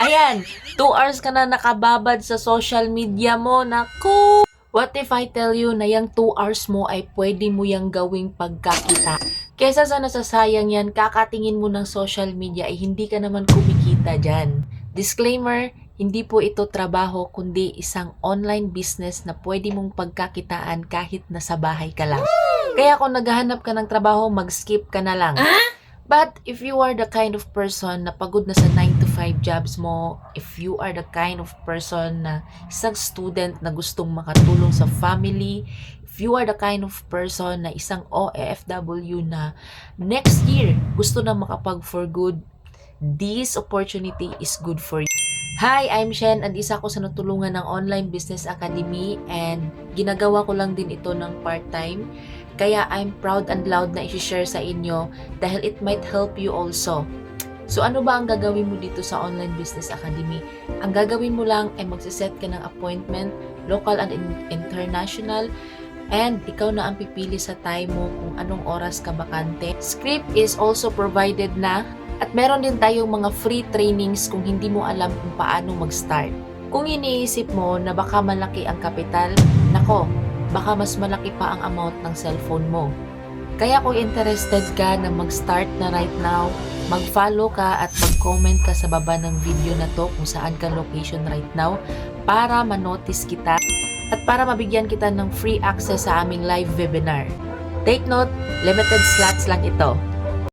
Ayan, 2 hours ka na nakababad sa social media mo. Naku! What if I tell you na yung 2 hours mo ay pwede mo yung gawing pagkakita? Kesa sa nasasayang yan, kakatingin mo ng social media ay hindi ka naman kumikita dyan. Disclaimer, hindi po ito trabaho kundi isang online business na pwede mong pagkakitaan kahit nasa bahay ka lang. Kaya kung naghahanap ka ng trabaho, mag-skip ka na lang. But if you are the kind of person na pagod na sa 9 to 5 jobs mo, if you are the kind of person na isang student na gustong makatulong sa family, if you are the kind of person na isang OFW na next year gusto na makapag for good, this opportunity is good for you. Hi, I'm Shen and isa ko sa natulungan ng Online Business Academy and ginagawa ko lang din ito ng part-time. Kaya I'm proud and loud na i-share sa inyo dahil it might help you also. So ano ba ang gagawin mo dito sa Online Business Academy? Ang gagawin mo lang ay magsiset ka ng appointment, local and international, and ikaw na ang pipili sa time mo kung anong oras ka bakante. Script is also provided na at meron din tayong mga free trainings kung hindi mo alam kung paano mag-start. Kung iniisip mo na baka malaki ang kapital, nako, baka mas malaki pa ang amount ng cellphone mo. Kaya kung interested ka na mag-start na right now, mag-follow ka at mag-comment ka sa baba ng video na to kung saan ka location right now para ma-notice kita at para mabigyan kita ng free access sa aming live webinar. Take note, limited slots lang ito.